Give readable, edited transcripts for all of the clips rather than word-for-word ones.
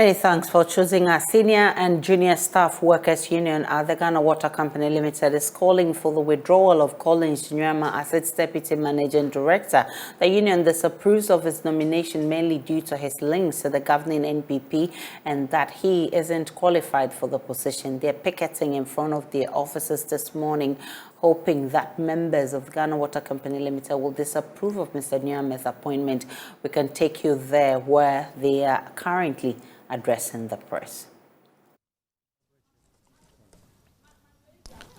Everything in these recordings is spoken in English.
Many thanks for choosing us. Senior and Junior Staff Workers Union at the Ghana Water Company Limited is calling for the withdrawal of Collins Nyama as its Deputy Managing Director. The union disapproves of his nomination mainly due to his links to the governing NPP and that he isn't qualified for the position. They're picketing in front of their offices this morning, hoping that members of Ghana Water Company Limited will disapprove of Mr. Nyama's appointment. We can take you there where they are currently addressing the press.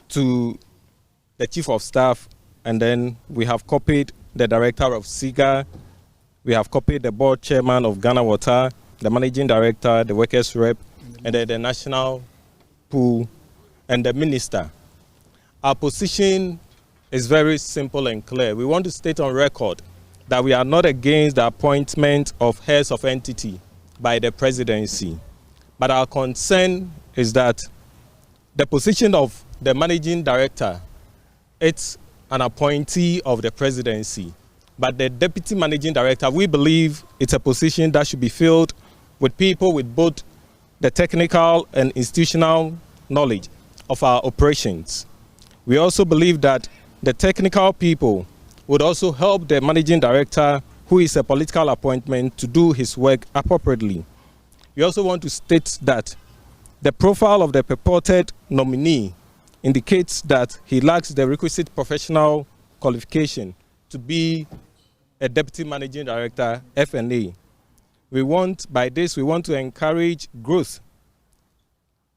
To the Chief of Staff, and then we have copied the Director of SIGA, we have copied the Board Chairman of Ghana Water, the Managing Director, the Workers' Rep, and then the National Pool, and the Minister. Our position is very simple and clear. We want to state on record that we are not against the appointment of heads of entity by the presidency. But our concern is that the position of the managing director, it's an appointee of the presidency. But the deputy managing director, we believe it's a position that should be filled with people with both the technical and institutional knowledge of our operations. We also believe that the technical people would also help the managing director, who is a political appointment, to do his work appropriately. We also want to state that the profile of the purported nominee indicates that he lacks the requisite professional qualification to be a deputy managing director, F&A. By this, we want to encourage growth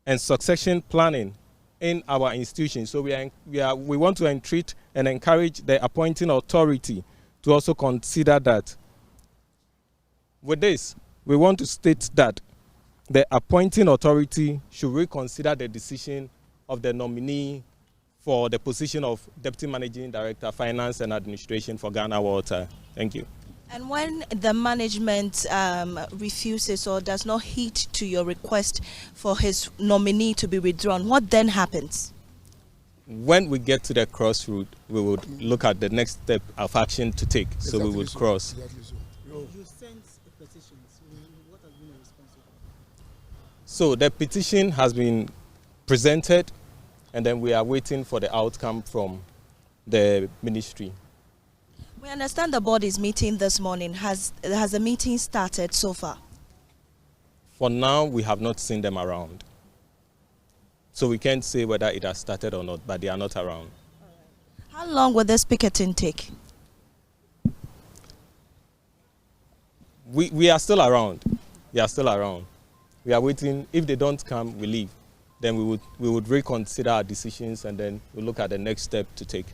and succession planning in our institution. So we want to entreat and encourage the appointing authority to also consider that. With this, we want to state that the appointing authority should reconsider the decision of the nominee for the position of Deputy Managing Director, Finance and Administration for Ghana Water. Thank you. And when the management refuses or does not heed to your request for his nominee to be withdrawn, what then happens? When we get to the crossroad, we would look at the next step of action to take. Exactly, so we would cross. Exactly so. You sent a petition. What has been the response? So the petition has been presented, and then we are waiting for the outcome from the ministry. We understand the board is meeting this morning. Has the meeting started so far? For now, we have not seen them around. So we can't say whether it has started or not, but they are not around. How long will this picketing take? We are still around. We are still around. We are waiting. If they don't come, we leave. Then we would reconsider our decisions, and then we'll look at the next step to take.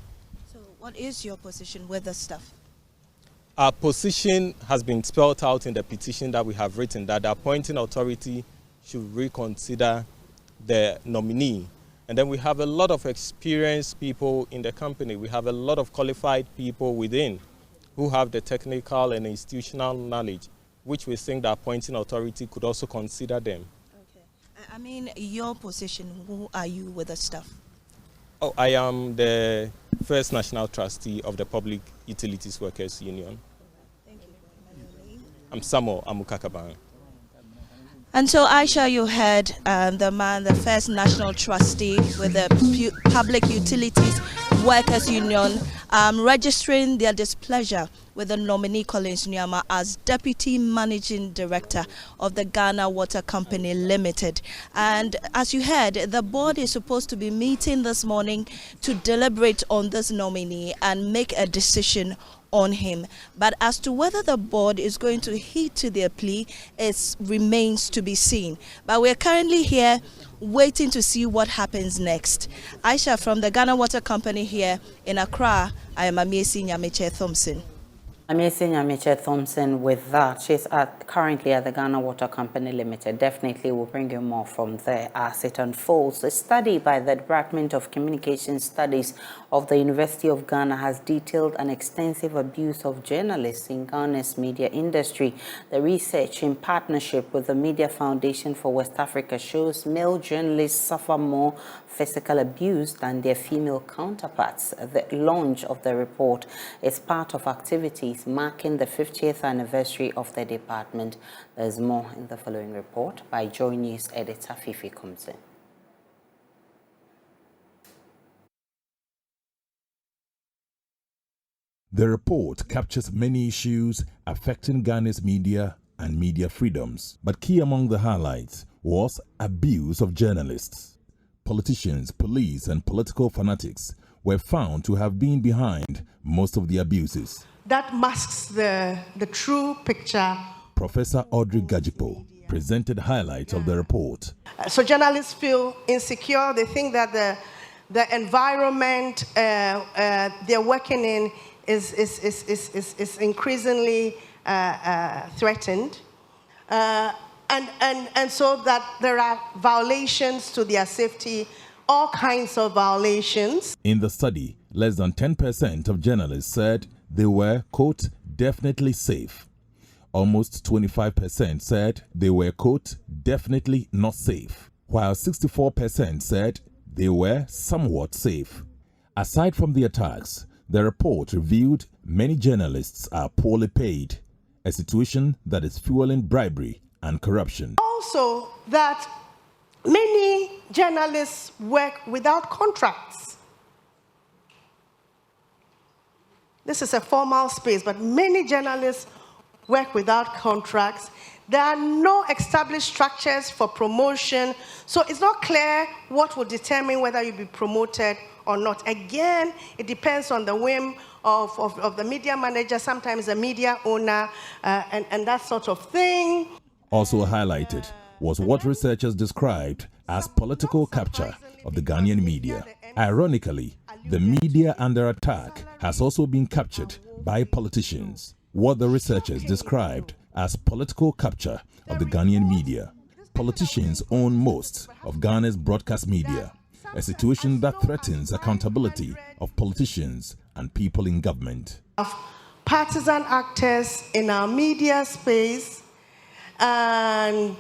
So what is your position with the staff? Our position has been spelled out in the petition that we have written, that the appointing authority should reconsider the nominee. And then we have a lot of experienced people in the company. We have a lot of qualified people within who have the technical and institutional knowledge, which we think the appointing authority could also consider them. Okay. I mean, your position, who are you with the staff? Oh, I am the first national trustee of the Public Utilities Workers Union. Thank you. I'm Samuel Amukakaban. And so, Aisha, you heard the first national trustee with the Public Utilities Workers Union registering their displeasure with the nominee Collins Nyama as Deputy Managing Director of the Ghana Water Company Limited. And as you heard, the board is supposed to be meeting this morning to deliberate on this nominee and make a decision on him. But as to whether the board is going to heed to their plea, it remains to be seen. But we're currently here waiting to see what happens next. Aisha from the Ghana Water Company here in Accra. I am Amiesi Nyameche Thompson. Amiesi Nyameche Thompson with that. She's currently at the Ghana Water Company Limited. Definitely we'll bring you more from there as it unfolds. A study by the Department of Communication Studies of the University of Ghana has detailed an extensive abuse of journalists in Ghana's media industry. The research, in partnership with the Media Foundation for West Africa, shows male journalists suffer more physical abuse than their female counterparts. The launch of the report is part of activities utilities marking the 50th anniversary of the department. There's more in the following report by JoyNews editor Fifi Kumse. The report captures many issues affecting Ghana's media and media freedoms, but key among the highlights was abuse of journalists. Politicians, police, and political fanatics were found to have been behind most of the abuses. That masks the true picture. Professor Audrey Gajipo presented highlights of the report. So journalists feel insecure. They think that the environment they're working in is increasingly threatened, and so that there are violations to their safety, all kinds of violations. In the study, less than 10% of journalists said they were, quote, definitely safe. Almost 25% said they were, quote, definitely not safe, while 64% said they were somewhat safe. Aside from the attacks, the report revealed many journalists are poorly paid, a situation that is fueling bribery and corruption. Also, that many journalists work without contracts. This is a formal space, but many journalists work without contracts. There are no established structures for promotion, so it's not clear what will determine whether you'll be promoted or not. Again, it depends on the whim of the media manager, sometimes the media owner, and that sort of thing. Also highlighted was what researchers described as political capture of the Ghanaian media. Ironically, the media under attack has also been captured by politicians. What the researchers described as political capture of the Ghanaian media. Politicians own most of Ghana's broadcast media, a situation that threatens accountability of politicians and people in government. Of partisan actors in our media space, and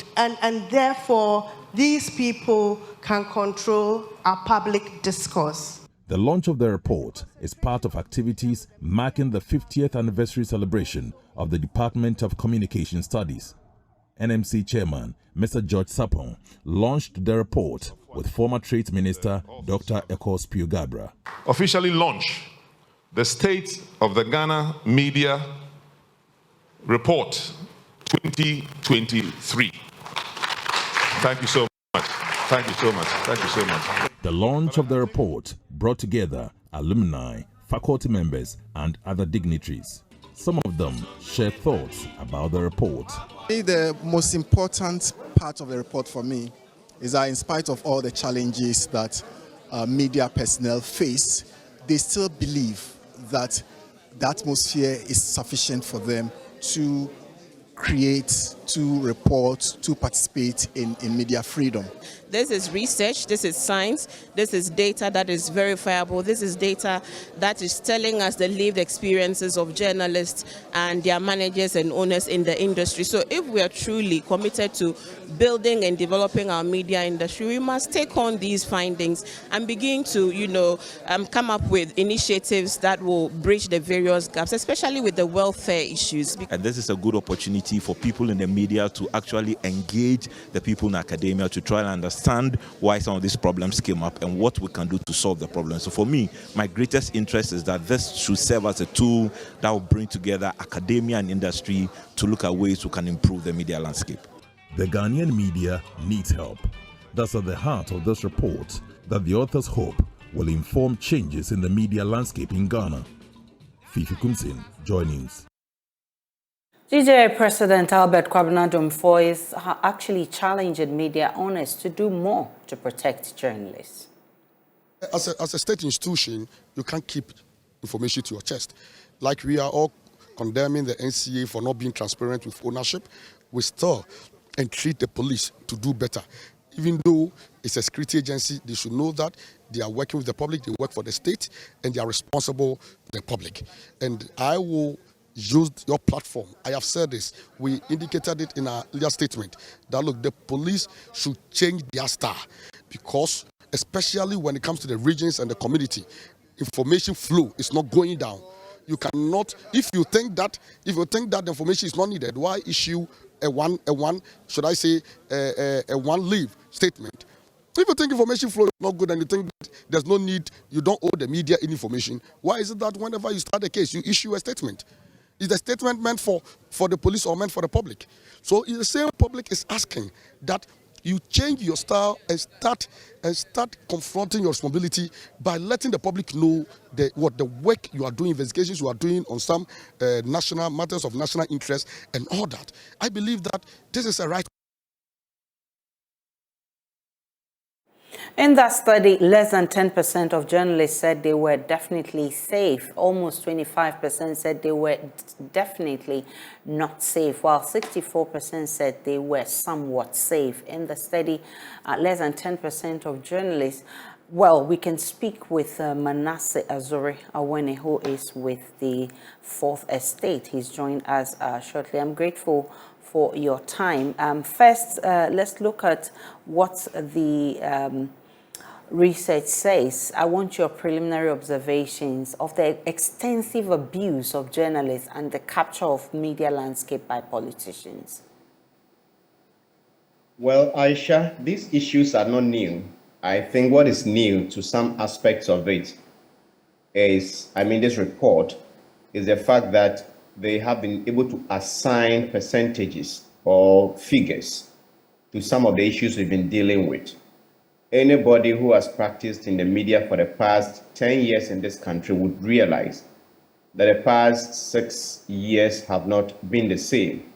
therefore these people can control our public discourse. The launch of the report is part of activities marking the 50th anniversary celebration of the Department of Communication Studies. NMC Chairman Mr. George Sapon launched the report with former Trade Minister Dr. Ekos Piogabra. Officially launch the State of the Ghana Media Report 2023. Thank you so much. Thank you so much. Thank you so much. The launch of the report brought together alumni, faculty members, and other dignitaries. Some of them shared thoughts about the report. The most important part of the report for me is that in spite of all the challenges that media personnel face, they still believe that the atmosphere is sufficient for them to create, to report, to participate in media freedom. This is research, this is science, this is data that is verifiable, this is data that is telling us the lived experiences of journalists and their managers and owners in the industry. So if we are truly committed to building and developing our media industry, we must take on these findings and begin to, come up with initiatives that will bridge the various gaps, especially with the welfare issues. And this is a good opportunity for people in the media to actually engage the people in academia to try and understand why some of these problems came up and what we can do to solve the problem. So for me, my greatest interest is that this should serve as a tool that will bring together academia and industry to look at ways we can improve the media landscape. The Ghanaian media needs help. That's at the heart of this report that the authors hope will inform changes in the media landscape in Ghana. Fifi Kumsin, JoyNews. GJA President Albert Kwabena Domfo is actually challenging media owners to do more to protect journalists. As a state institution, you can't keep information to your chest. Like we are all condemning the NCA for not being transparent with ownership, we still entreat the police to do better. Even though it's a security agency, they should know that they are working with the public, they work for the state, and they are responsible to the public. And I will use your platform. I have said this. We indicated it in our earlier statement that, look, the police should change their style because, especially when it comes to the regions and the community, information flow is not going down. You cannot, if you think that the information is not needed, why issue a one leave statement? If you think information flow is not good and you think that there's no need, you don't owe the media any information, why is it that whenever you start a case, you issue a statement? Is the statement meant for the police or meant for the public? So the same public is asking that you change your style and start confronting your responsibility by letting the public know what the work you are doing, investigations you are doing on some national matters of national interest and all that. I believe that this is a right. In that study, less than 10% of journalists said they were definitely safe. Almost 25% said they were definitely not safe, while 64% said they were somewhat safe. In the study, less than 10% of journalists. Well, we can speak with Manasseh Azuri Awene, who is with the Fourth Estate. He's joined us shortly. I'm grateful for your time. First, let's look at what the research says. I want your preliminary observations of the extensive abuse of journalists and the capture of media landscape by politicians. Well, Aisha, these issues are not new. I think what is new to some aspects of it is, this report is the fact that they have been able to assign percentages or figures to some of the issues we've been dealing with. Anybody who has practiced in the media for the past 10 years in this country would realize that the past 6 years have not been the same.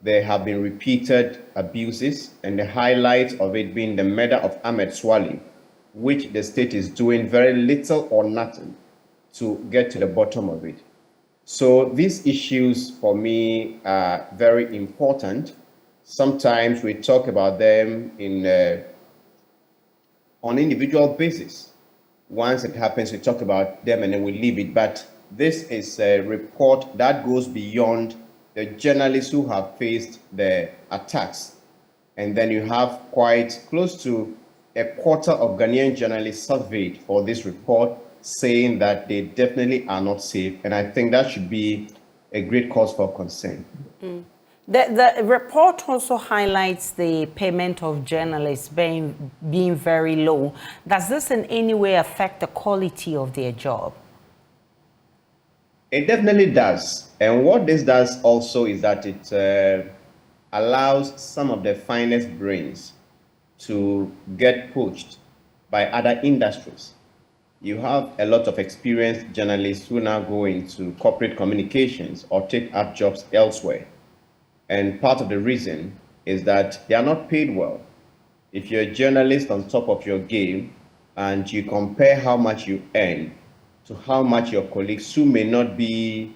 There have been repeated abuses, and the highlight of it being the murder of Ahmed Swali, which the state is doing very little or nothing to get to the bottom of it. So these issues for me are very important. Sometimes we talk about them on individual basis. Once it happens, we talk about them and then we leave it. But this is a report that goes beyond the journalists who have faced the attacks. And then you have quite close to a quarter of Ghanaian journalists surveyed for this report saying that they definitely are not safe. And I think that should be a great cause for concern. The report also highlights the payment of journalists being very low. Does this in any way affect the quality of their job? It definitely does. And what this does also is that it allows some of the finest brains to get poached by other industries. You have a lot of experienced journalists who now go into corporate communications or take up jobs elsewhere. And part of the reason is that they are not paid well. If you're a journalist on top of your game and you compare how much you earn to how much your colleagues who may not be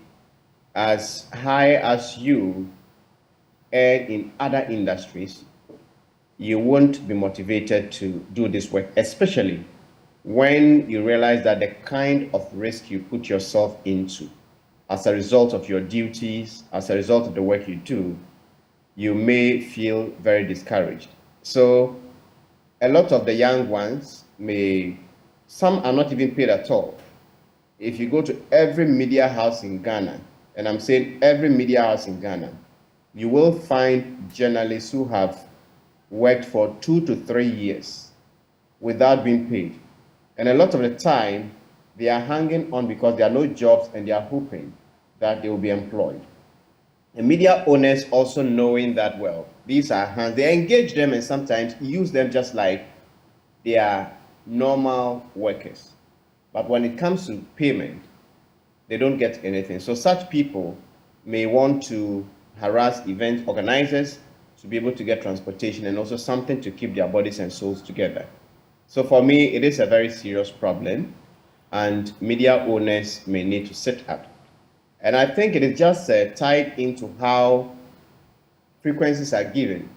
as high as you earn in other industries, you won't be motivated to do this work, especially when you realize that the kind of risk you put yourself into as a result of your duties, as a result of the work you do, you may feel very discouraged. So a lot of the young ones some are not even paid at all. If you go to every media house in Ghana, and I'm saying every media house in Ghana, you will find journalists who have worked for 2 to 3 years without being paid. And a lot of the time, they are hanging on because there are no jobs and they are hoping that they will be employed. The media owners also knowing that, well, these are hands, they engage them and sometimes use them just like they are normal workers. But when it comes to payment, they don't get anything. So such people may want to harass event organizers to be able to get transportation and also something to keep their bodies and souls together. So for me, it is a very serious problem, and media owners may need to sit up. And I think it is just tied into how frequencies are given.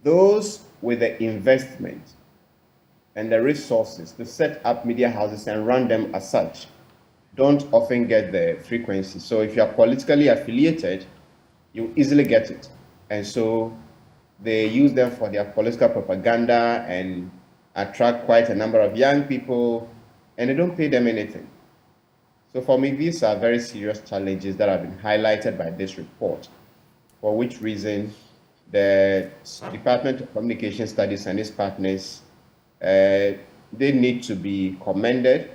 Those with the investment and the resources to set up media houses and run them as such don't often get the frequency. So if you are politically affiliated, you easily get it. And so they use them for their political propaganda and attract quite a number of young people, and they don't pay them anything. So for me, these are very serious challenges that have been highlighted by this report, for which reason the Department of Communication Studies and its partners, they need to be commended,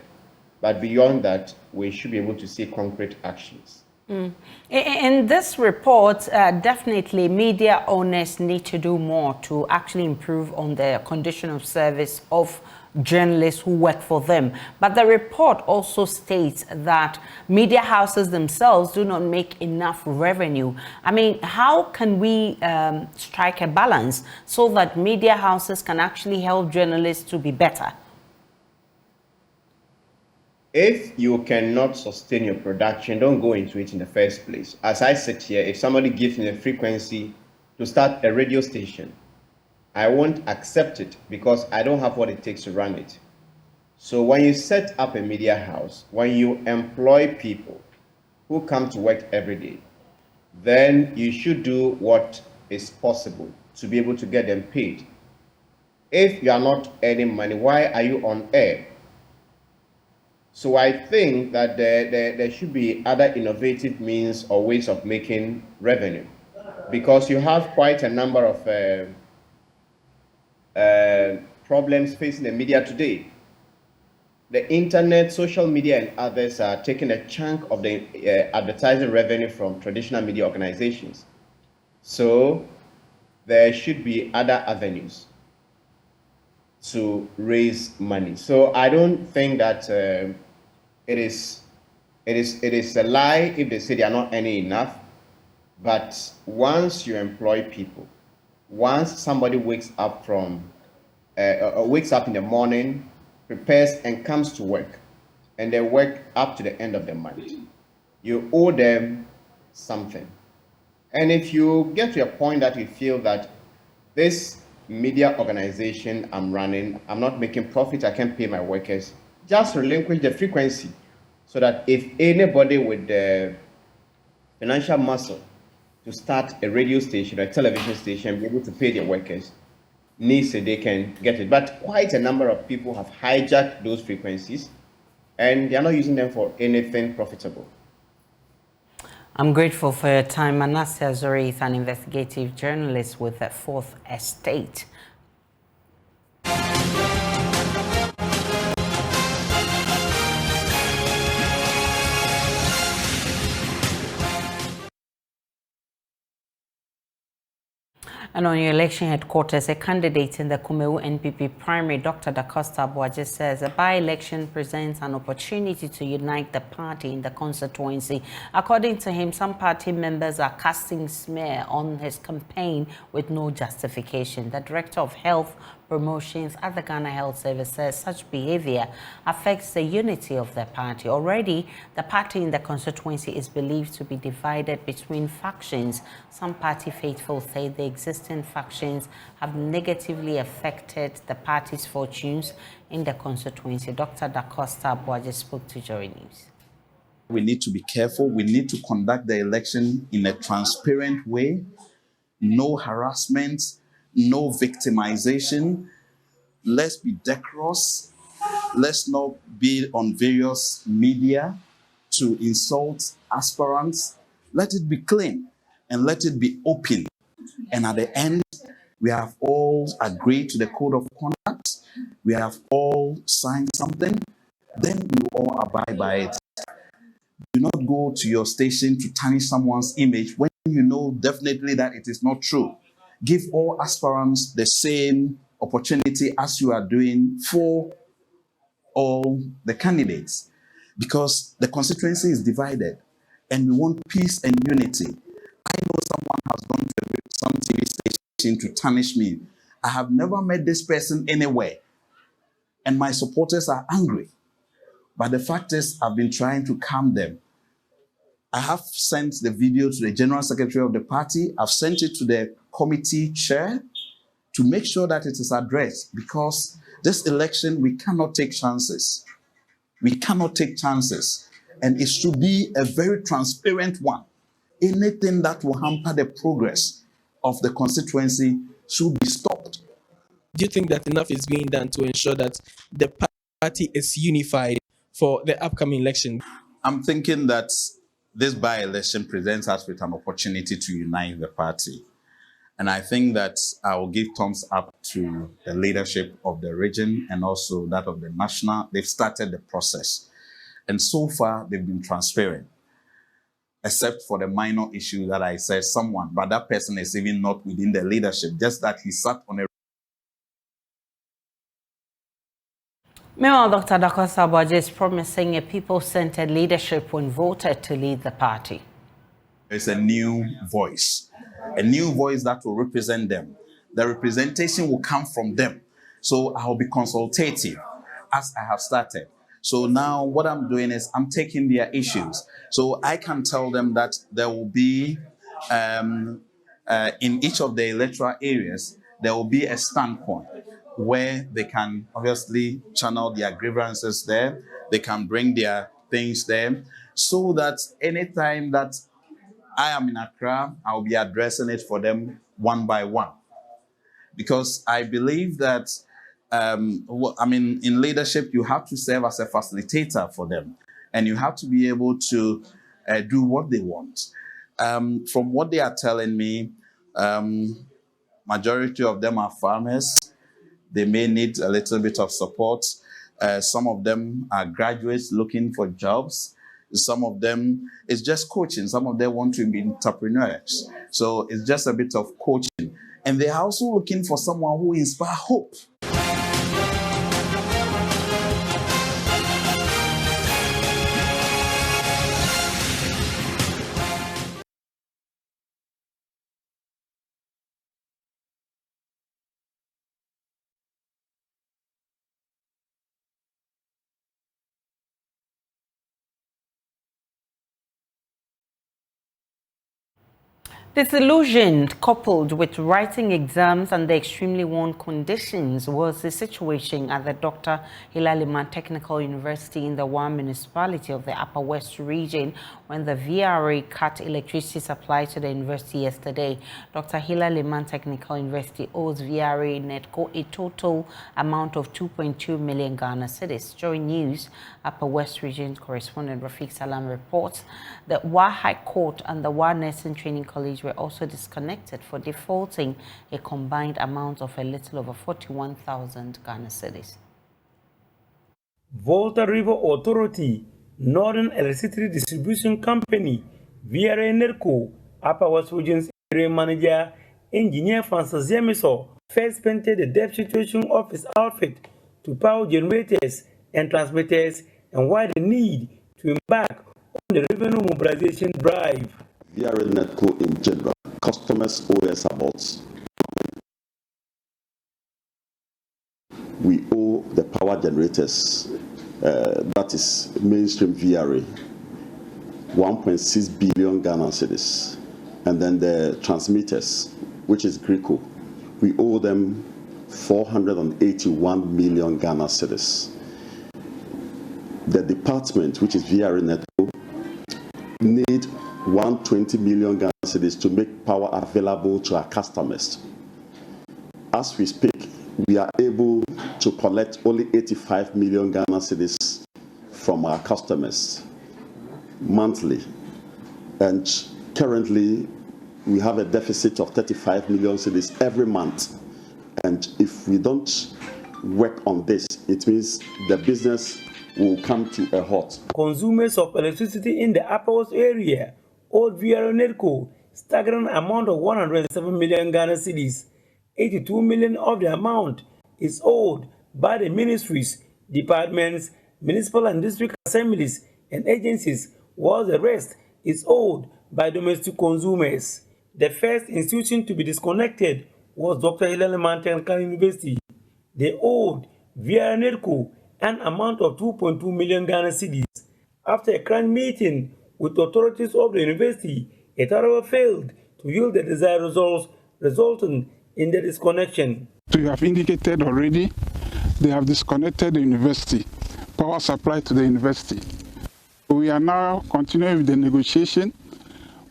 but beyond that, we should be able to see concrete actions. In this report, definitely media owners need to do more to actually improve on the condition of service of journalists who work for them. But the report also states that media houses themselves do not make enough revenue. I mean, how can we strike a balance so that media houses can actually help journalists to be better? If you cannot sustain your production, don't go into it in the first place. As I sit here, if somebody gives me a frequency to start a radio station, I won't accept it because I don't have what it takes to run it. So when you set up a media house, when you employ people who come to work every day, then you should do what is possible to be able to get them paid. If you are not earning money, why are you on air? So I think that there should be other innovative means or ways of making revenue, because you have quite a number of problems facing the media today. The internet, social media, and others are taking a chunk of the advertising revenue from traditional media organizations. So there should be other avenues to raise money. So I don't think that it is a lie if they say they are not earning enough. But once you employ people, once somebody wakes up wakes up in the morning, prepares and comes to work, and they work up to the end of the month, you owe them something. And if you get to a point that you feel that this media organization I'm running, I'm not making profit, I can't pay my workers, just relinquish the frequency so that if anybody with the financial muscle to start a radio station or a television station, be able to pay their workers, needs it, they can get it. But quite a number of people have hijacked those frequencies and they are not using them for anything profitable. I'm grateful for your time. Manasseh Azuri is an investigative journalist with the Fourth Estate. And on your election headquarters, a candidate in the Kumewu NPP primary, Dr. Costa says a by-election presents an opportunity to unite the party in the constituency. According to him, some party members are casting smear on his campaign with no justification. The Director of Health Promotions at the Ghana Health Service says such behavior affects the unity of the party. Already, the party in the constituency is believed to be divided between factions. Some party faithful say the existing factions have negatively affected the party's fortunes in the constituency. Dr. Da Costa spoke to JoyNews. We need to be careful. We need to conduct the election in a transparent way. No harassment, no victimization. Let's be decorous. Let's not be on various media to insult aspirants. Let it be clean and let it be open. And at the end, we have all agreed to the code of conduct. We have all signed something. Then you all abide by it. Do not go to your station to tarnish someone's image when you know definitely that it is not true. Give all aspirants the same opportunity as you are doing for all the candidates, because the constituency is divided and we want peace and unity. I know someone has gone to some TV station to tarnish me. I have never met this person anywhere, and my supporters are angry. But the fact is, I've been trying to calm them. I have sent the video to the General Secretary of the party. I've sent it to the committee chair to make sure that it is addressed, because this election, we cannot take chances. We cannot take chances. And it should be a very transparent one. Anything that will hamper the progress of the constituency should be stopped. Do you think that enough is being done to ensure that the party is unified for the upcoming election? I'm thinking that this by-election presents us with an opportunity to unite the party. And I think that I will give thumbs up to the leadership of the region and also that of the national. They've started the process. And so far, they've been transparent, except for the minor issue that I said someone, but that person is even not within the leadership, just that he sat on a... Meanwhile, Dr. Costa is promising a people-centered leadership when voted to lead the party. There's a new voice that will represent them. The representation will come from them. So I'll be consultative as I have started. So now what I'm doing is I'm taking their issues. So I can tell them that there will be, in each of the electoral areas, there will be a standpoint where they can obviously channel their grievances there. They can bring their things there so that anytime that I am in Accra, I'll be addressing it for them one by one. Because I believe that, in leadership, you have to serve as a facilitator for them. And you have to be able to do what they want. From what they are telling me, majority of them are farmers. They may need a little bit of support. Some of them are graduates looking for jobs. Some of them, it's just coaching. Some of them want to be entrepreneurs. So it's just a bit of coaching. And they are also looking for someone who inspires hope. Disillusioned, coupled with writing exams and the extremely warm conditions, was the situation at the Dr. Iman Technical University in the Wa municipality of the Upper West region when the VRA cut electricity supply to the university yesterday. Dr. Iman Technical University owes VRA Netco a total amount of 2.2 million Ghana cedis. JoyNews Upper West region correspondent Rafiq Salam reports that Wa High Court and the Wa Nursing Training College were also disconnected for defaulting a combined amount of a little over 41,000 Ghana cedis. Volta River Authority, Northern Electricity Distribution Company, VRA NERCO, Upper West Region's area manager, Engineer Francis Yemiso, first painted the debt situation of his outfit to power generators and transmitters and why the need to embark on the revenue mobilization drive. VRA NERCO in general, customers owe us about. We owe the power generators, that is mainstream VRA, 1.6 billion Ghana cedis. And then the transmitters, which is Greco, we owe them 481 million Ghana cedis. The department, which is VRA NERCO, need 120 million Ghana cedis to make power available to our customers. As we speak, we are able to collect only 85 million Ghana cedis from our customers monthly. And currently, we have a deficit of 35 million cedis every month. And if we don't work on this, it means the business will come to a halt. Consumers of electricity in the Upper West area owed VRA NERCO staggering amount of 107 million Ghana cedis. 82 million of the amount is owed by the ministries, departments, municipal and district assemblies and agencies, while the rest is owed by domestic consumers. The first institution to be disconnected was Dr. Iman Technical University. They owed VRA NERCO an amount of 2.2 million Ghana cedis. After a grand meeting with authorities of the university, it however failed to yield the desired results, resulting in the disconnection. So you have indicated already, they have disconnected the university, power supply to the university. We are now continuing with the negotiation.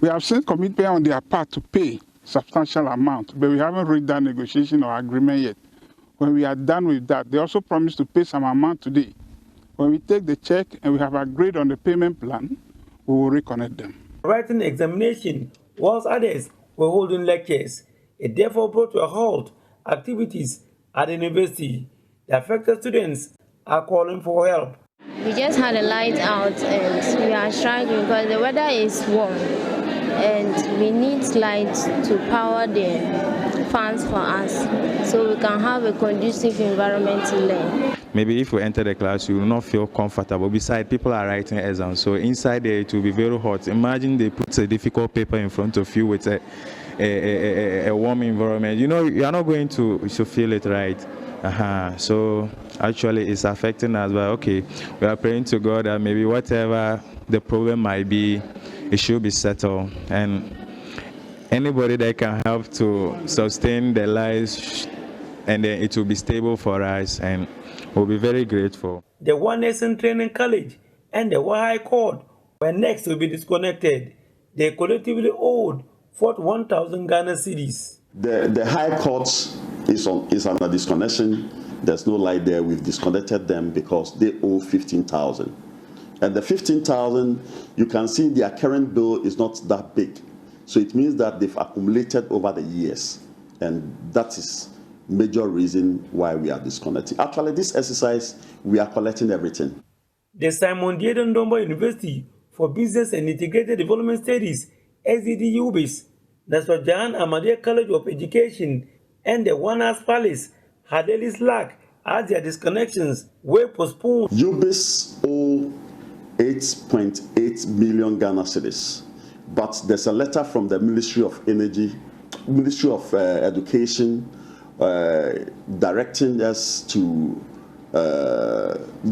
We have sent commitment on their part to pay substantial amount, but we haven't reached that negotiation or agreement yet. When we are done with that, they also promised to pay some amount today. When we take the check and we have agreed on the payment plan, we will reconnect them. Writing examination whilst others were holding lectures. It therefore brought to a halt activities at the university. The affected students are calling for help. We just had a light out and we are struggling because the weather is warm and we need light to power the fans for us so we can have a conducive environment to learn. Maybe if we enter the class, you will not feel comfortable. Besides, people are writing exams, so inside there it will be very hot. Imagine they put a difficult paper in front of you with a warm environment. You know, you are not going to feel it right. So actually it's affecting us, but okay, we are praying to God that maybe whatever the problem might be, it should be settled, and anybody that can help to sustain their lives, and then it will be stable for us, and we'll be very grateful. The One Nation Training College and the High Court were next to be disconnected. They collectively owed 41,000 Ghana cedis. The High Court is under disconnection. There's no light there. We've disconnected them because they owe 15,000. And the 15,000, you can see their current bill is not that big. So it means that they've accumulated over the years. And that is major reason why we are disconnecting. Actually, this exercise, we are collecting everything. The Simon Dieden Domba University for Business and Integrated Development Studies, SDD-UBIS, the Sojan Ahmadiyya College of Education, and the One House Palace had a slack as their disconnections were postponed. UBIS owe 8.8 million Ghana cedis, but there's a letter from the Ministry of Energy, Ministry of Education, directing us to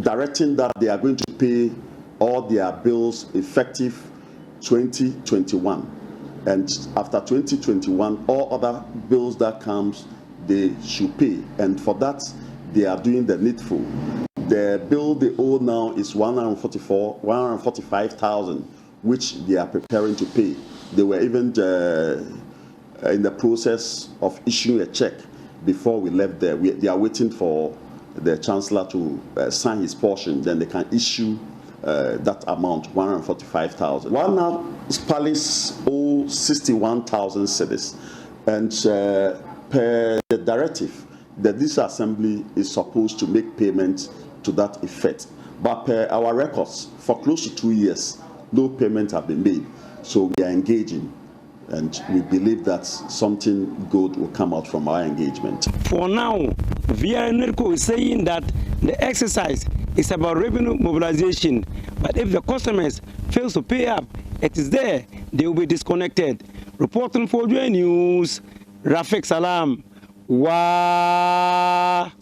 directing that they are going to pay all their bills effective 2021, and after 2021 all other bills that comes they should pay, and for that they are doing the needful. The bill they owe now is 145,000, which they are preparing to pay. They were even in the process of issuing a check before we left there. They are waiting for the Chancellor to sign his portion, then they can issue that amount, 145,000. One House Palace owe 61,000 cedis, and per the directive, the District Assembly is supposed to make payment to that effect. But per our records, for close to 2 years, no payment have been made. So we are engaging, and we believe that something good will come out from our engagement. For now, VRNERCO is saying that the exercise is about revenue mobilization, but if the customers fail to pay up, it is there, they will be disconnected. Reporting for JoyNews, Rafik Salam. Wow.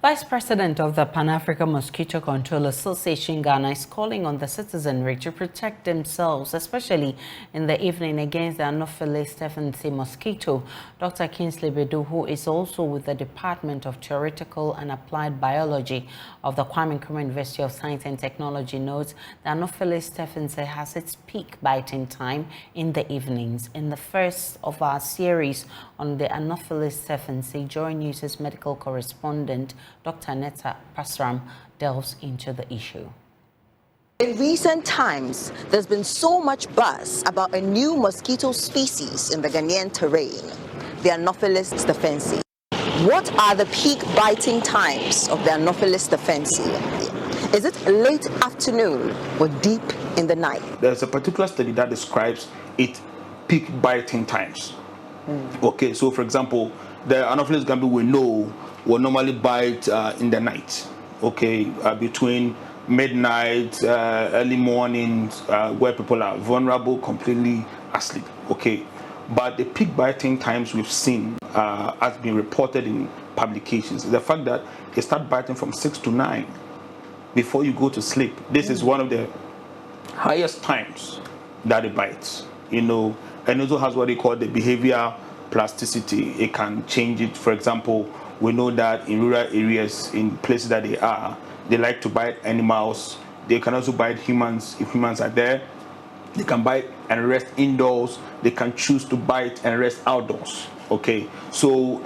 Vice President of the Pan-African Mosquito Control Association Ghana is calling on the citizenry to protect themselves, especially in the evening, against the Anopheles stephensi mosquito. Dr. Kinsley Bedou, who is also with the Department of Theoretical and Applied Biology of the Kwame Nkrumah University of Science and Technology, notes the Anopheles stephensi has its peak biting time in the evenings. In the first of our series on the Anopheles stephensi, JoyNews' medical correspondent Dr. Netta Pasram delves into the issue. In recent times, there's been so much buzz about a new mosquito species in the Ghanaian terrain, the Anopheles stephensi. What are the peak biting times of the Anopheles stephensi? Is it late afternoon or deep in the night? There's a particular study that describes its peak biting times. Okay, so for example, the Anopheles gambiae we know will normally bite in the night, okay, between midnight, early morning, where people are vulnerable, completely asleep, okay. But the peak biting times we've seen has been reported in publications. The fact that they start biting from 6 to 9 before you go to sleep. This is one of the highest times that it bites, you know, and also has what they call the behavior plasticity. It can change it. For example, we know that in rural areas, in places that they like to bite animals. They can also bite humans if humans are there. They can bite and rest indoors. They can choose to bite and rest outdoors. Okay, so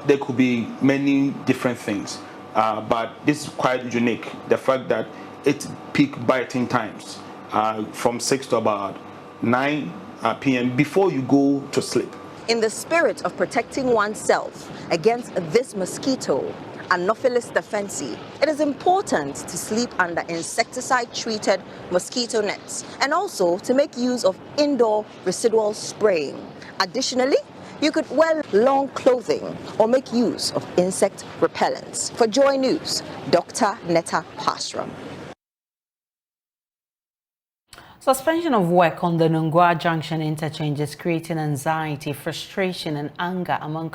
there could be many different things. but this is quite unique. The fact that it peaked by 10 times from 6 to about 9 p.m. before you go to sleep. In the spirit of protecting oneself against this mosquito, Anopheles stephensi, it is important to sleep under insecticide-treated mosquito nets and also to make use of indoor residual spraying. Additionally, you could wear long clothing or make use of insect repellents. For Joy News, Dr. Netta Pashram. Suspension of work on the Nungwa Junction interchange is creating anxiety, frustration and anger among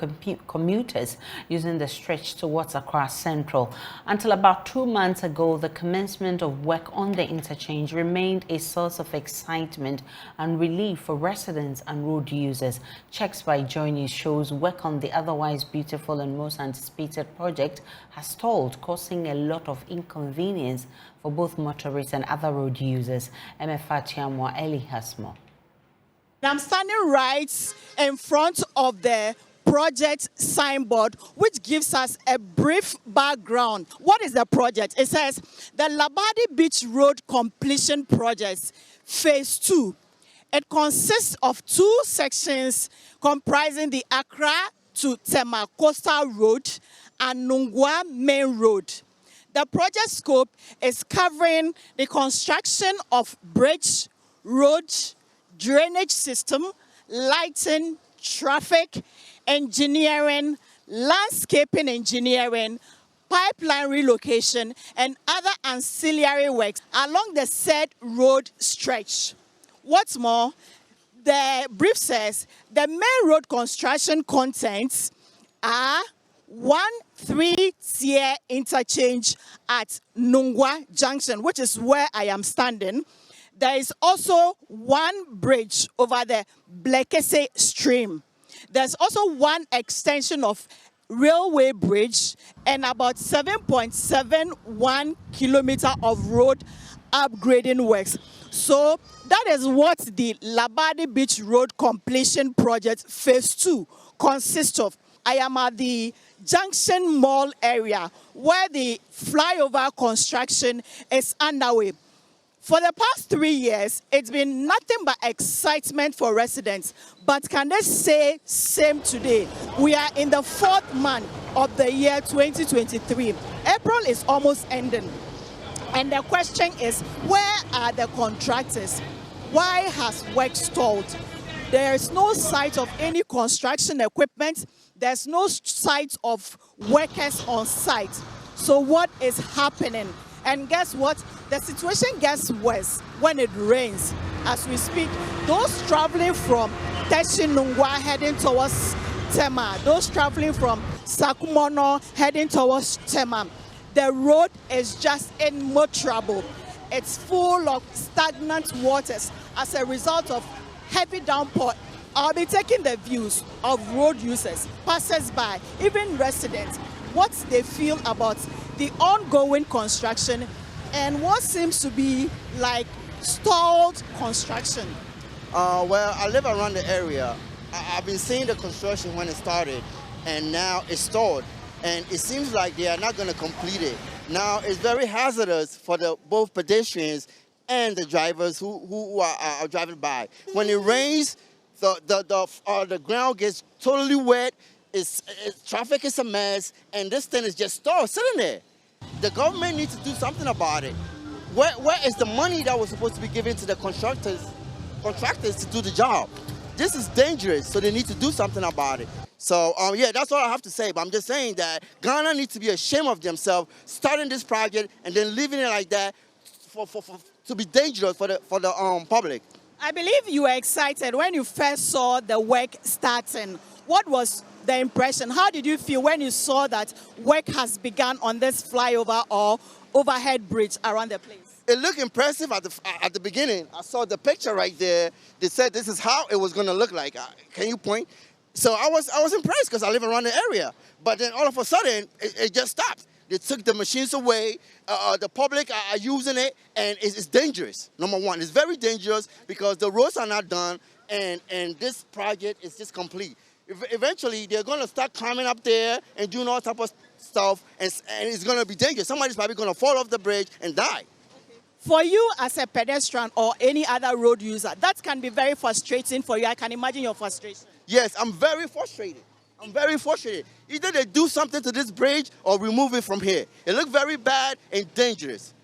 commuters using the stretch towards Accra Central. Until about 2 months ago, the commencement of work on the interchange remained a source of excitement and relief for residents and road users. Checks by JoyNews shows work on the otherwise beautiful and most anticipated project has stalled, causing a lot of inconvenience for both motorists and other road users. MFA Tiamwa Eli has more. I'm standing right in front of the project signboard, which gives us a brief background. What is the project? It says the Labadi Beach Road Completion Project, Phase 2. It consists of 2 sections comprising the Accra to Tema Costa Road and Nungwa Main Road. The project scope is covering the construction of bridge, road, drainage system, lighting, traffic, engineering, landscaping engineering, pipeline relocation, and other ancillary works along the said road stretch. What's more, the brief says the main road construction contents are 1-3-tier interchange at Nungwa Junction, which is where I am standing. There is also 1 bridge over the Blekese stream. There's also 1 extension of railway bridge and about 7.71 kilometers of road upgrading works. So that is what the Labadi Beach Road Completion Project Phase 2 consists of. I am at the Junction Mall area where the flyover construction is underway. For the past 3 years, it's been nothing but excitement for residents. But can they say same today? We are in the 4th month of the year 2023. April is almost ending. And the question is, where are the contractors? Why has work stalled? There is no sight of any construction equipment. There's no sight of workers on site. So what is happening? And guess what? The situation gets worse when it rains. As we speak, those traveling from Teshinungwa heading towards Tema, those traveling from Sakumono heading towards Tema, the road is just in more trouble. It's full of stagnant waters as a result of heavy downpour. I'll be taking the views of road users, passers-by, even residents, what they feel about the ongoing construction and what seems to be like stalled construction. Well, I live around the area. I've been seeing the construction when it started, and now it's stalled. And it seems like they are not going to complete it. Now, it's very hazardous for both pedestrians and the drivers who are driving by. When it rains, the ground gets totally wet, traffic is a mess, and this thing is just stalled, sitting there. The government needs to do something about it. Where is the money that was supposed to be given to the contractors to do the job? This is dangerous, so they need to do something about it. So, yeah, that's all I have to say. But I'm just saying that Ghana needs to be ashamed of themselves, starting this project and then leaving it like that to be dangerous for the public. I believe you were excited when you first saw the work starting. What was the impression? How did you feel when you saw that work has begun on this flyover or overhead bridge around the place? It looked impressive at the beginning. I saw the picture right there. They said this is how it was going to look like. Can you point? So I was impressed because I live around the area. But then all of a sudden, it just stopped. They took the machines away. The public are using it, and it's dangerous. Number one, it's very dangerous because the roads are not done, and this project is just complete. Eventually, they're going to start climbing up there and doing all type of stuff, and it's going to be dangerous. Somebody's probably going to fall off the bridge and die. For you as a pedestrian or any other road user, that can be very frustrating for you. I can imagine your frustration. Yes, I'm very frustrated. I'm very frustrated. Either they do something to this bridge or remove it from here. It looks very bad and dangerous.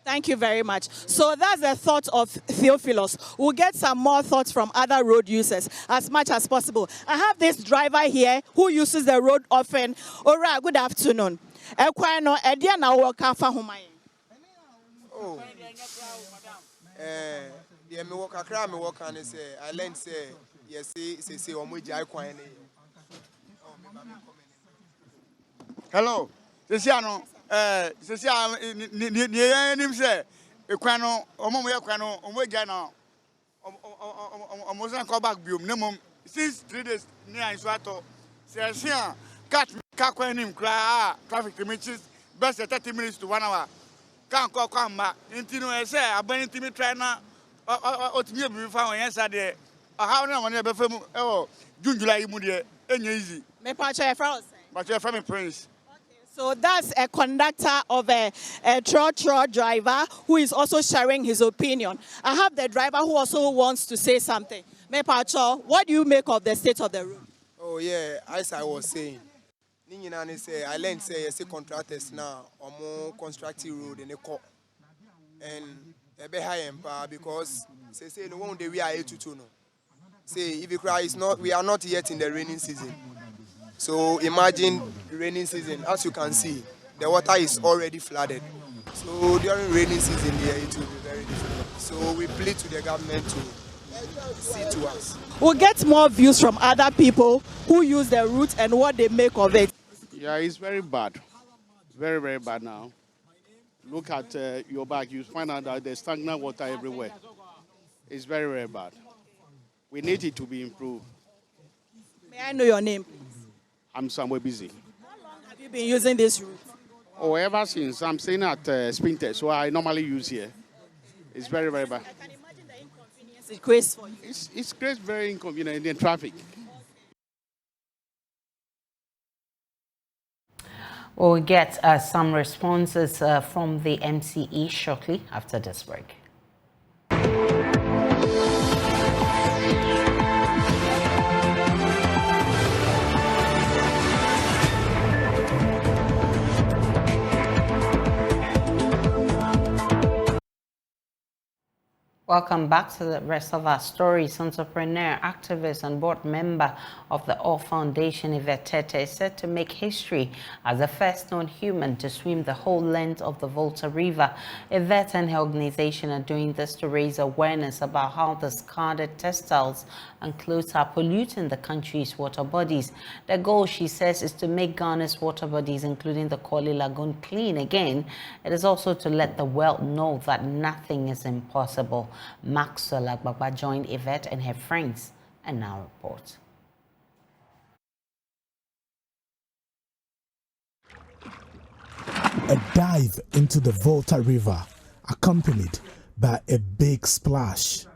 Thank you very much. So that's the thought of Theophilus. We'll get some more thoughts from other road users as much as possible. I have this driver here who uses the road often. Ora, good afternoon. Oh, the me walk akra me walk and say I learned say yes say omo jai kwan ni. Hello. Sesiano sesiano ni enim say ekwan no omo mo ekwan no omo jai na omo san come back biom na mom since 3 days ni anso ato sesia cat ka kwan nim kra traffic to best 30 minutes to 1 hour. Can't come back. Intino, I say, I've been to me trying now. Otimi be found yesterday. How no one ever from June, July, Moody, and easy. Me pacha friend. But you're from Prince. So that's a conductor of a trotro driver who is also sharing his opinion. I have the driver who also wants to say something. Me pacha, what do you make of the state of the road? Oh yeah, as I was saying. Say I learned say contractors now or more constructing road in the court and a be high empower because say no one day we are 8 to no. Say if you cry is not we are not yet in the raining season. So imagine the raining season, as you can see, the water is already flooded. So during raining season here it will be very difficult. So we plead to the government to see to us. We'll get more views from other people who use the route and what they make of it. Yeah, it's very bad. Very, very bad now. Look at your back. You find out that there's stagnant water everywhere. It's very, very bad. We need it to be improved. May I know your name, please? I'm somewhere busy. How long have you been using this route? Oh, ever since. I'm staying at Spinter, so I normally use here. It's very, very bad. I can imagine the inconvenience it creates for you. It's creates very inconvenient in traffic. We'll get some responses from the MCE shortly after this break. Welcome back to the rest of our stories. Entrepreneur, activist, and board member of the All Foundation, Yvette Tete, is set to make history as the first known human to swim the whole length of the Volta River. Yvette and her organization are doing this to raise awareness about how discarded textiles and clothes are polluting the country's water bodies. The goal, she says, is to make Ghana's water bodies, including the Korle Lagoon, clean again. It is also to let the world know that nothing is impossible. Maxwell Agbagba joined Yvette and her friends and now report. A dive into the Volta River, accompanied by a big splash.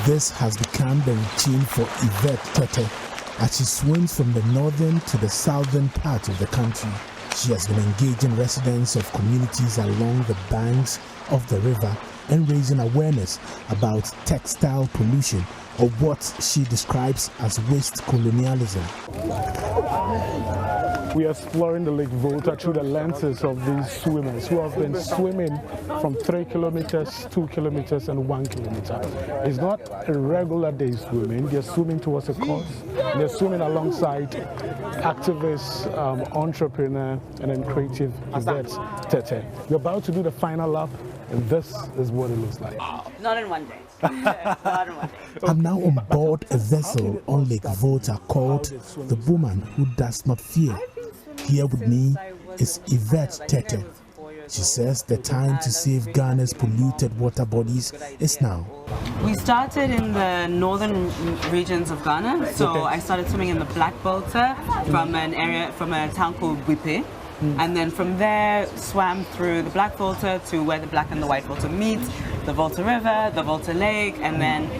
This has become the routine for Yvette Tete as she swims from the northern to the southern part of the country. She has been engaging residents of communities along the banks of the river and raising awareness about textile pollution, or what she describes as waste colonialism. We are exploring the Lake Volta through the lenses of these swimmers who have been swimming from 3 kilometers, 2 kilometers, and 1 kilometer. It's not a regular day swimming. They're swimming towards a cause. They're swimming alongside activists, entrepreneur, and then creative Yvette Tete. We're about to do the final lap, and this is what it looks like. Not in one day. Not in one day. I'm now on board a vessel on Lake Volta called the Woman Who Does Not Fear. Here with me is Yvette Tete. She says the time to save Ghana's polluted water bodies is now. We started in the northern regions of Ghana, so I started swimming in the Black Volta from a town called Wipe. And then from there, swam through the Black Volta to where the Black and the White Volta meet, the Volta River, the Volta Lake, and then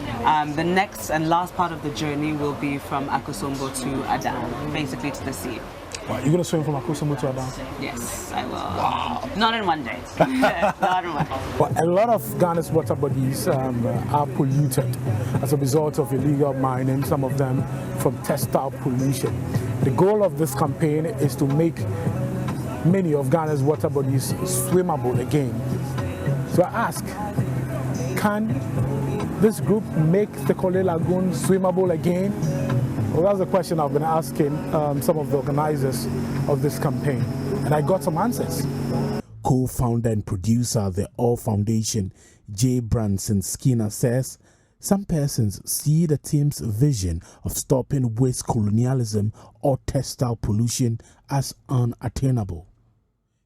the next and last part of the journey will be from Akosombo to Adan, basically to the sea. Wow, you're going to swim from Akosomo to Adam? Yes, I will. Wow. Not in one day. Not in one day. Well, a lot of Ghana's water bodies are polluted as a result of illegal mining, some of them from textile pollution. The goal of this campaign is to make many of Ghana's water bodies swimmable again. So I ask, can this group make the Korle Lagoon swimmable again? Well, that's the question I've been asking some of the organizers of this campaign, and I got some answers. Co-founder and producer of the All Foundation, J. Branson Skinner, says some persons see the team's vision of stopping waste colonialism or textile pollution as unattainable.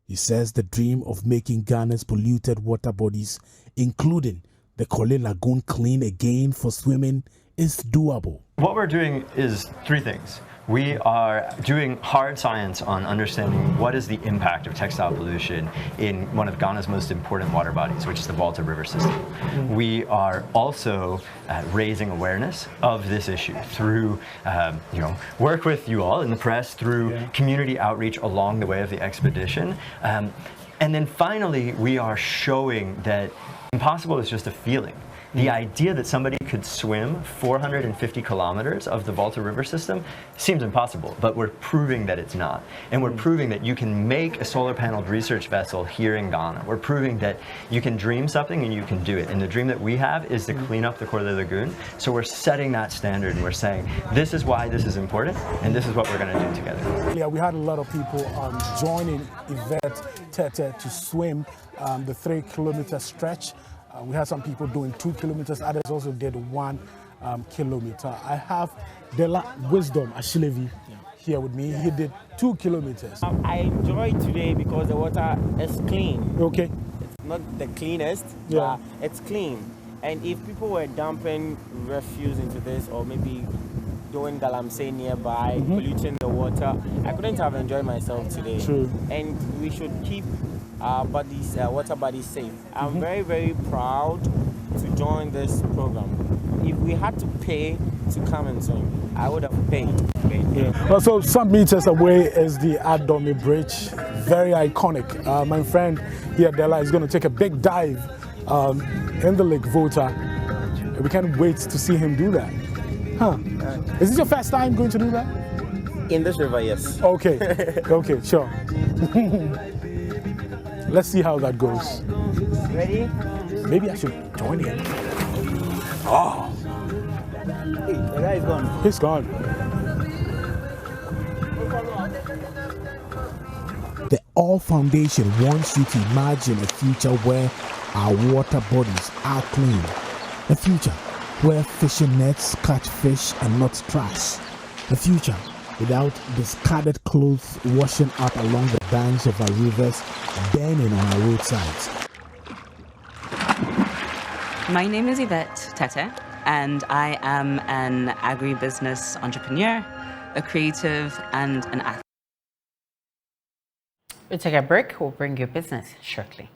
He says the dream of making Ghana's polluted water bodies, including the Korle Lagoon, clean again for swimming is doable. What we're doing is three things. We are doing hard science on understanding what is the impact of textile pollution in one of Ghana's most important water bodies, which is the Volta River system. We are also raising awareness of this issue through, work with you all in the press, through community outreach along the way of the expedition. And then finally, we are showing that impossible is just a feeling. The idea that somebody could swim 450 kilometers of the Volta River system seems impossible, but we're proving that it's not. And we're proving that you can make a solar-paneled research vessel here in Ghana. We're proving that you can dream something and you can do it. And the dream that we have is to clean up the Korle Lagoon. So we're setting that standard and we're saying, this is why this is important, and this is what we're going to do together. Yeah, we had a lot of people joining Yvette Tete to swim the 3-kilometer stretch. We had some people doing 2 kilometers, others also did 1 kilometer. I have Dela Wisdom Ashilevi here with me. He did 2 kilometers. I enjoyed today because the water is clean. Okay. It's not the cleanest, yeah, but it's clean. And if people were dumping refuse into this or maybe doing galamsey nearby, polluting the water, I couldn't have enjoyed myself today. True. And we should keep our bodies, water bodies safe. I'm very, very proud to join this program. If we had to pay to come and swim, I would have paid. Yeah. Well, so some meters away is the Adomi Bridge, very iconic. My friend here, Dela, is going to take a big dive in the Lake Volta. We can't wait to see him do that. Huh? Is this your first time going to do that? In this river, yes. Okay, okay, sure. Let's see how that goes. Ready? Maybe I should join him. Oh. Hey, the guy is gone. He's gone. The All Foundation wants you to imagine a future where our water bodies are clean. A future where fishing nets catch fish and not trash. A future without discarded clothes washing up along the banks of our rivers, burning on our roadsides. My name is Yvette Tete, and I am an agribusiness entrepreneur, a creative, and an athlete. We'll take a break. We'll bring you business shortly.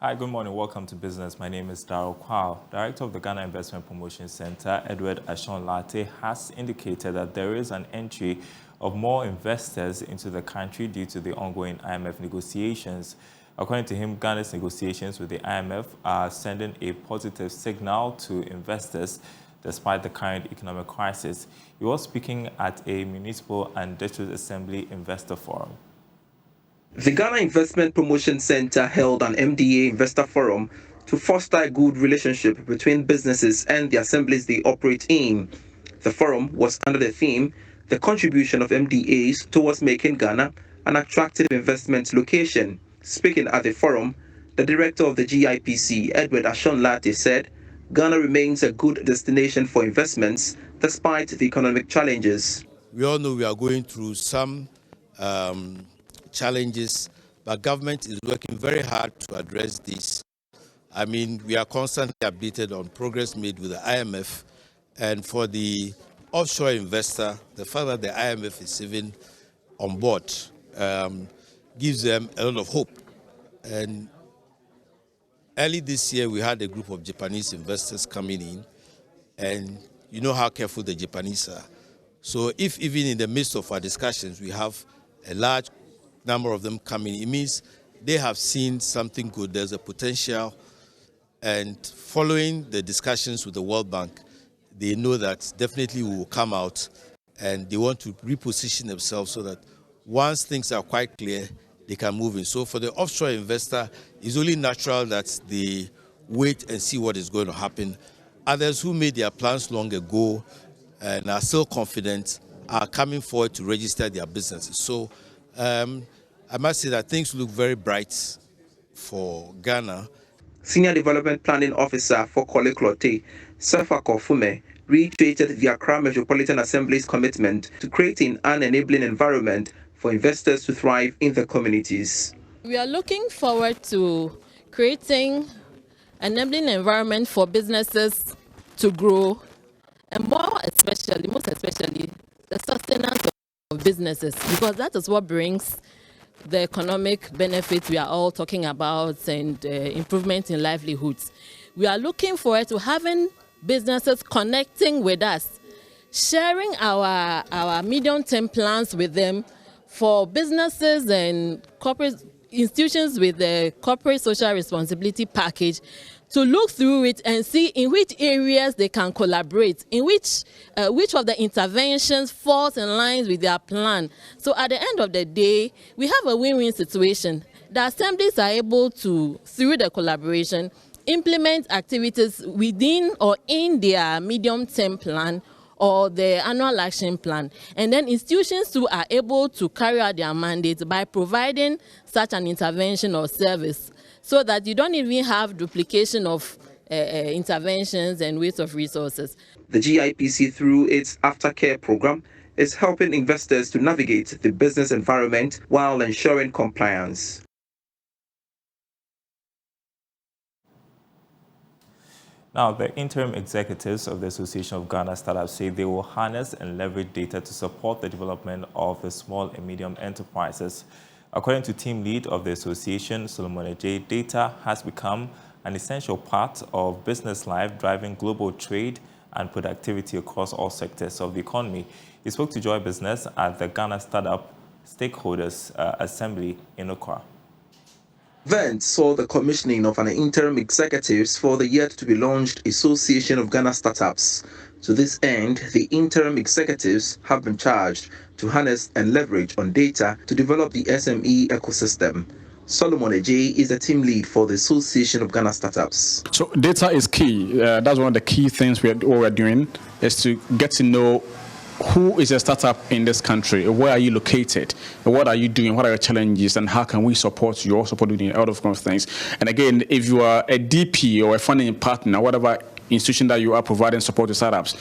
Hi, good morning. Welcome to Business. My name is Darryl Kwao. Director of the Ghana Investment Promotion Center, Edward Ashon-Latte, has indicated that there is an entry of more investors into the country due to the ongoing IMF negotiations. According to him, Ghana's negotiations with the IMF are sending a positive signal to investors despite the current economic crisis. He was speaking at a Municipal and District Assembly Investor Forum. The Ghana Investment Promotion Center held an MDA Investor Forum to foster a good relationship between businesses and the assemblies they operate in. The forum was under the theme, The Contribution of MDAs Towards Making Ghana an Attractive Investment Location. Speaking at the forum, the director of the GIPC, Edward Ashon-Latte, said Ghana remains a good destination for investments despite the economic challenges. We all know we are going through some challenges, but government is working very hard to address this. I mean, we are constantly updated on progress made with the IMF, and for the offshore investor, the fact that the IMF is even on board gives them a lot of hope. And early this year, we had a group of Japanese investors coming in, and you know how careful the Japanese are. So if even in the midst of our discussions, we have a large number of them coming, it means they have seen something good. There's a potential. And following the discussions with the World Bank, they know that definitely we will come out, and they want to reposition themselves so that once things are quite clear, they can move in. So for the offshore investor, it's only natural that they wait and see what is going to happen. Others who made their plans long ago and are still confident are coming forward to register their businesses. So I must say that things look very bright for Ghana. Senior Development Planning Officer for Kole Klote, Sefa Kofume, reiterated the Accra Metropolitan Assembly's commitment to creating an enabling environment for investors to thrive in the communities. We are looking forward to creating an enabling environment for businesses to grow, and most especially, the sustenance of businesses, because that is what brings the economic benefits we are all talking about and improvement in livelihoods. We are looking forward to having businesses connecting with us, sharing our medium-term plans with them for businesses and corporate institutions with the corporate social responsibility package to look through it and see in which areas they can collaborate, in which of the interventions falls in line with their plan. So at the end of the day, we have a win-win situation. The assemblies are able to, through the collaboration, implement activities within or in their medium-term plan or the annual action plan. And then institutions too are able to carry out their mandates by providing such an intervention or service, so that you don't even have duplication of interventions and waste of resources. The GIPC, through its aftercare program, is helping investors to navigate the business environment while ensuring compliance. Now, the interim executives of the Association of Ghana Startups say they will harness and leverage data to support the development of the small and medium enterprises. According to team lead of the association, Solomon J, data has become an essential part of business life, driving global trade and productivity across all sectors of the economy. He spoke to Joy Business at the Ghana Startup Stakeholders Assembly in Accra. Event saw the commissioning of an interim executives for the yet to be launched Association of Ghana Startups. To this end, the interim executives have been charged to harness and leverage on data to develop the SME ecosystem. Solomon Ejay is the team lead for the Association of Ghana Startups. So data is key. That's one of the key things we're doing, is to get to know who is a startup in this country, where are you located, what are you doing, what are your challenges, and how can we support you, or support you in all of those things. And again, if you are a DP or a funding partner, whatever institution that you are providing support to startups,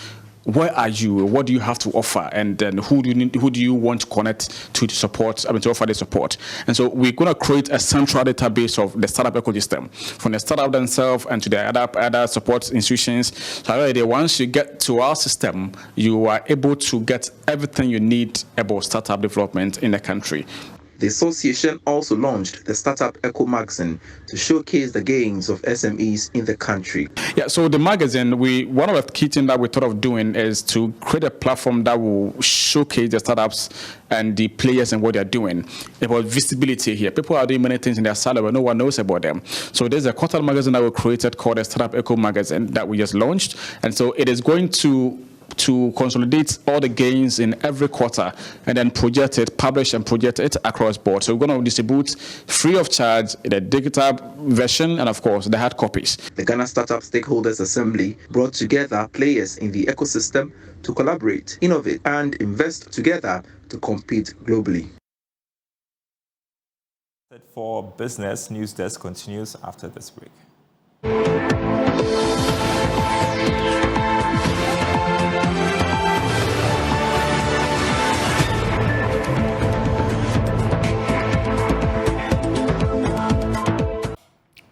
where are you? What do you have to offer? And then who do you want to connect to support? To offer the support. And so we're going to create a central database of the startup ecosystem, from the startup themselves and to the other support institutions. So once you get to our system, you are able to get everything you need about startup development in the country. The association also launched the Startup Eco magazine to showcase the gains of SMEs in the country. Yeah, so the magazine, one of the key things that we thought of doing is to create a platform that will showcase the startups and the players and what they're doing. About visibility here. People are doing many things in their salary, but no one knows about them. So there's a quarterly magazine that we created called the Startup Eco magazine that we just launched. And so it is going to consolidate all the gains in every quarter and then publish and project it across board. So we're going to distribute free of charge the digital version and, of course, the hard copies. The Ghana Startup Stakeholders Assembly brought together players in the ecosystem to collaborate, innovate, and invest together to compete globally. For Business, News Desk continues after this break.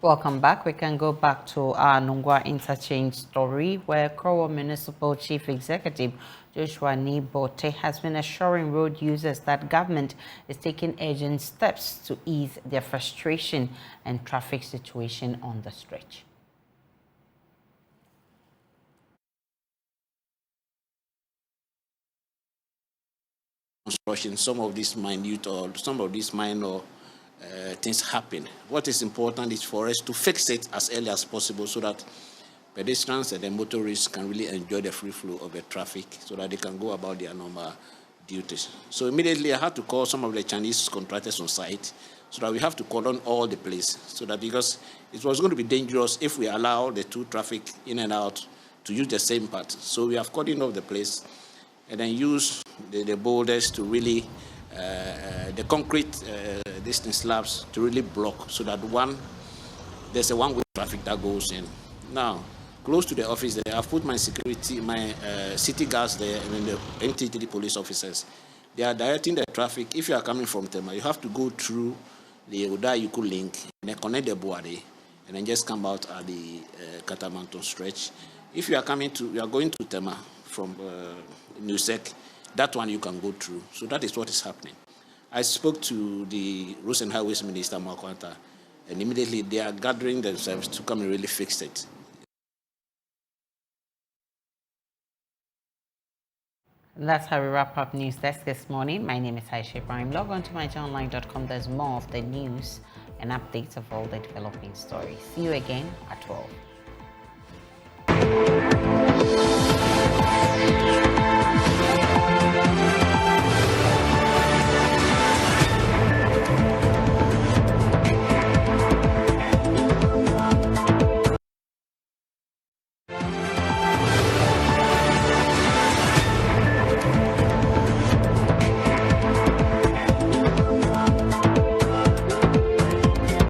Welcome back. We can go back to our Nungwa interchange story, where Krowo Municipal Chief Executive Joshua Nibote has been assuring road users that government is taking urgent steps to ease their frustration and traffic situation on the stretch. Construction, some of these minute or some of these minor things happen. What is important is for us to fix it as early as possible so that pedestrians and the motorists can really enjoy the free flow of the traffic so that they can go about their normal duties. So immediately I had to call some of the Chinese contractors on site so that we have to cordon all the place so that because it was going to be dangerous if we allow the two traffic in and out to use the same path. So we have cordoned off the place and then use the boulders to really, the concrete distance slabs to really block so that there's a one-way traffic that goes in. Now, close to the office there, I've put my security, my city guards there and the NTT police officers. They are directing the traffic. If you are coming from Tema, you have to go through the Oda-Yuku link and then connect the Buade and then just come out at the Katamanton stretch. If you are going to Tema from Nusek, that one you can go through. So that is what is happening. I spoke to the Roads and Highways Minister, Makwanta, and immediately they are gathering themselves to come and really fix it. That's how we wrap up News Desk this morning. My name is Aisha Ibrahim. Log on to myjoyonline.com. There's more of the news and updates of all the developing stories. See you again at 12.